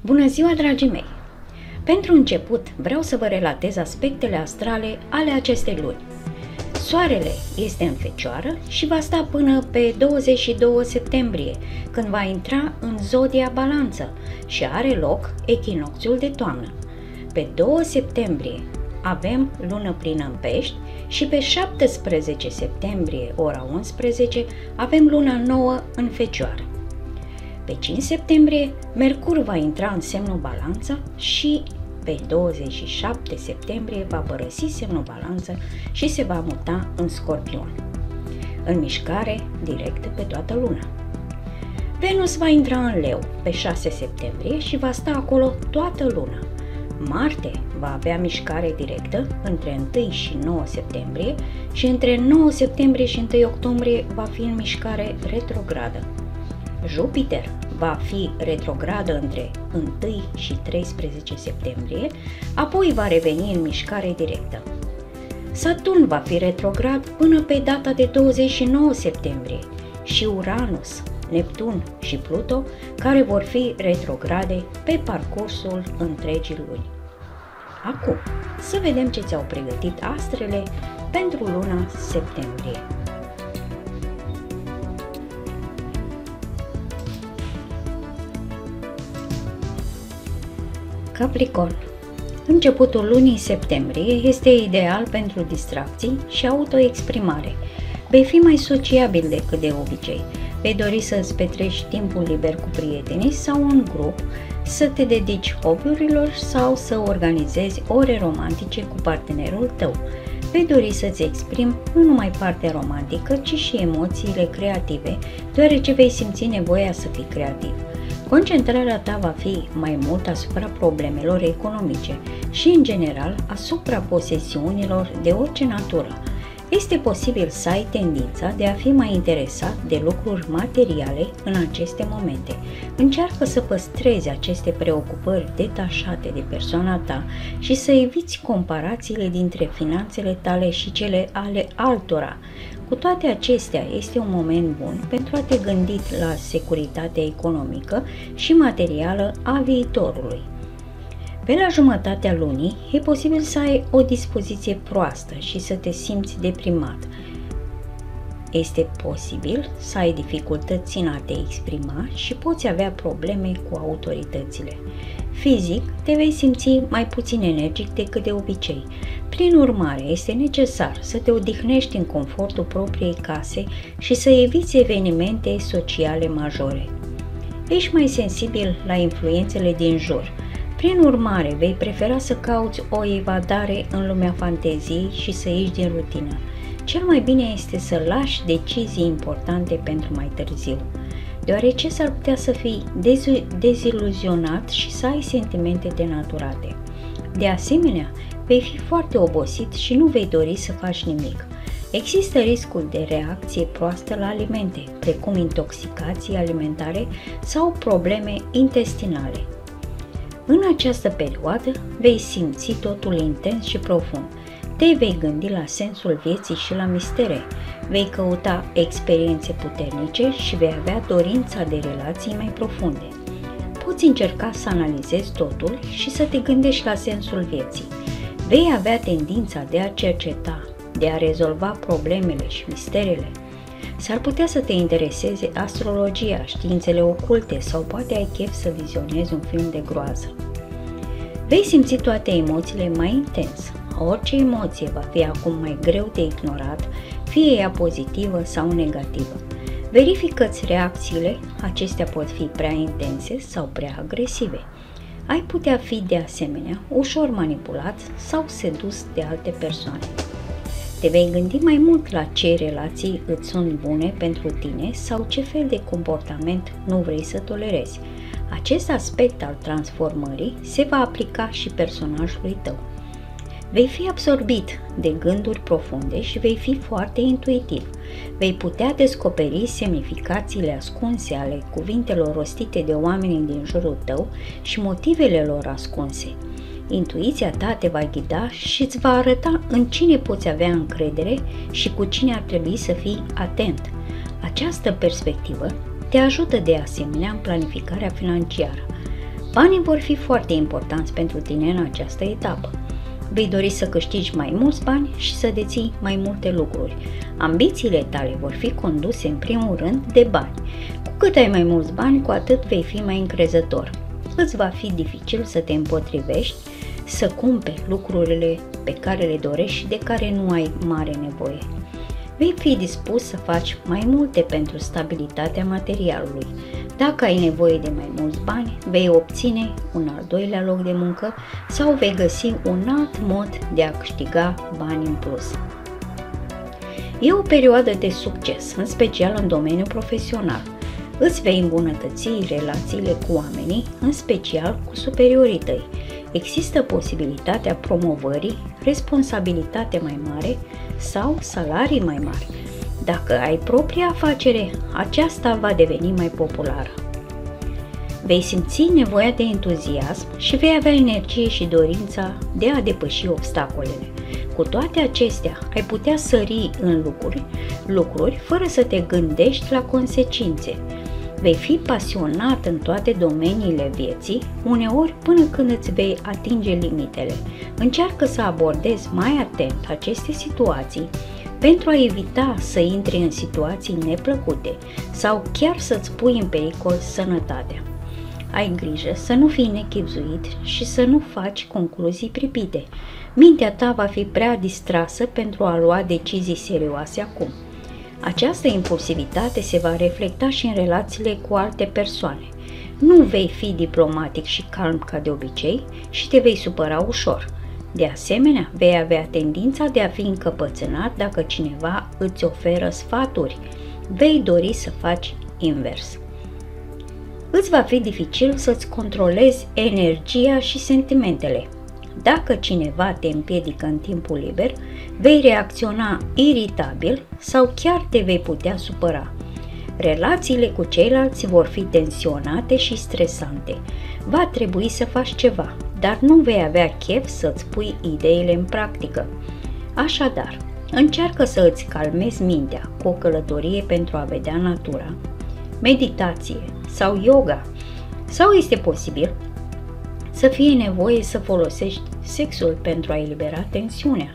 Bună ziua, dragii mei! Pentru început, vreau să vă relatez aspectele astrale ale acestei luni. Soarele este în Fecioară și va sta până pe 22 septembrie, când va intra în zodia Balanță și are loc echinocțiul de toamnă. Pe 2 septembrie avem lună plină în Pești și pe 17 septembrie, ora 11, avem luna nouă în Fecioară. Pe 5 septembrie, Mercur va intra în semnul Balanță și pe 27 septembrie va părăsi semnul Balanță și se va muta în Scorpion, în mișcare directă pe toată luna. Venus va intra în Leu pe 6 septembrie și va sta acolo toată luna. Marte va avea mișcare directă între 1 și 9 septembrie și între 9 septembrie și 1 octombrie va fi în mișcare retrogradă. Jupiter va fi retrogradă între 1 și 13 septembrie, apoi va reveni în mișcare directă. Saturn va fi retrograd până pe data de 29 septembrie și Uranus, Neptun și Pluto, care vor fi retrograde pe parcursul întregii luni. Acum, să vedem ce ți-au pregătit astrele pentru luna septembrie. Capricorn. Începutul lunii septembrie este ideal pentru distracții și autoexprimare. Vei fi mai sociabil decât de obicei. Vei dori să-ți petreci timpul liber cu prietenii sau în grup, să te dedici hobby-urilor sau să organizezi ore romantice cu partenerul tău. Vei dori să-ți exprimi nu numai partea romantică, ci și emoțiile creative, deoarece vei simți nevoia să fii creativ. Concentrarea ta va fi mai mult asupra problemelor economice și, în general, asupra posesiunilor de orice natură. Este posibil să ai tendința de a fi mai interesat de lucruri materiale în aceste momente. Încearcă să păstrezi aceste preocupări detașate de persoana ta și să eviți comparațiile dintre finanțele tale și cele ale altora. Cu toate acestea, este un moment bun pentru a te gândi la securitatea economică și materială a viitorului. Pe la jumătatea lunii, e posibil să ai o dispoziție proastă și să te simți deprimat. Este posibil să ai dificultăți în a te exprima și poți avea probleme cu autoritățile. Fizic, te vei simți mai puțin energic decât de obicei. Prin urmare, este necesar să te odihnești în confortul propriei case și să eviți evenimente sociale majore. Ești mai sensibil la influențele din jur. Prin urmare, vei prefera să cauți o evadare în lumea fanteziei și să ieși din rutină. Cel mai bine este să lași decizii importante pentru mai târziu, deoarece s-ar putea să fii deziluzionat și să ai sentimente denaturate. De asemenea, vei fi foarte obosit și nu vei dori să faci nimic. Există riscul de reacție proastă la alimente, precum intoxicații alimentare sau probleme intestinale. În această perioadă vei simți totul intens și profund. Te vei gândi la sensul vieții și la mistere. Vei căuta experiențe puternice și vei avea dorința de relații mai profunde. Poți încerca să analizezi totul și să te gândești la sensul vieții. Vei avea tendința de a cerceta, de a rezolva problemele și misterele. S-ar putea să te intereseze astrologia, științele oculte sau poate ai chef să vizionezi un film de groază. Vei simți toate emoțiile mai intens. Orice emoție va fi acum mai greu de ignorat, fie ea pozitivă sau negativă. Verifică-ți reacțiile, acestea pot fi prea intense sau prea agresive. Ai putea fi de asemenea ușor manipulat sau sedus de alte persoane. Te vei gândi mai mult la ce relații îți sunt bune pentru tine sau ce fel de comportament nu vrei să tolerezi. Acest aspect al transformării se va aplica și personajului tău. Vei fi absorbit de gânduri profunde și vei fi foarte intuitiv. Vei putea descoperi semnificațiile ascunse ale cuvintelor rostite de oamenii din jurul tău și motivele lor ascunse. Intuiția ta te va ghida și îți va arăta în cine poți avea încredere și cu cine ar trebui să fii atent. Această perspectivă te ajută de asemenea în planificarea financiară. Banii vor fi foarte importanți pentru tine în această etapă. Vei dori să câștigi mai mulți bani și să deții mai multe lucruri. Ambițiile tale vor fi conduse în primul rând de bani. Cu cât ai mai mulți bani, cu atât vei fi mai încrezător. Îți va fi dificil să te împotrivești, să cumperi lucrurile pe care le dorești și de care nu ai mare nevoie. Vei fi dispus să faci mai multe pentru stabilitatea materialului. Dacă ai nevoie de mai mulți bani, vei obține un al doilea loc de muncă sau vei găsi un alt mod de a câștiga bani în plus. E o perioadă de succes, în special în domeniul profesional. Îți vei îmbunătăți relațiile cu oamenii, în special cu superiorii tăi. Există posibilitatea promovării, responsabilitate mai mare sau salarii mai mari. Dacă ai propria afacere, aceasta va deveni mai populară. Vei simți nevoia de entuziasm și vei avea energie și dorința de a depăși obstacolele. Cu toate acestea, ai putea sări în lucruri fără să te gândești la consecințe. Vei fi pasionat în toate domeniile vieții, uneori până când îți vei atinge limitele. Încearcă să abordezi mai atent aceste situații pentru a evita să intri în situații neplăcute sau chiar să-ți pui în pericol sănătatea. Ai grijă să nu fii nechibzuit și să nu faci concluzii pripite. Mintea ta va fi prea distrasă pentru a lua decizii serioase acum. Această impulsivitate se va reflecta și în relațiile cu alte persoane. Nu vei fi diplomatic și calm ca de obicei și te vei supăra ușor. De asemenea, vei avea tendința de a fi încăpățânat dacă cineva îți oferă sfaturi. Vei dori să faci invers. Îți va fi dificil să-ți controlezi energia și sentimentele. Dacă cineva te împiedică în timpul liber, vei reacționa iritabil sau chiar te vei putea supăra. Relațiile cu ceilalți vor fi tensionate și stresante. Va trebui să faci ceva, dar nu vei avea chef să-ți pui ideile în practică. Așadar, încearcă să îți calmezi mintea cu o călătorie pentru a vedea natura, meditație sau yoga, sau este posibil să fie nevoie să folosești sexul pentru a elibera tensiunea.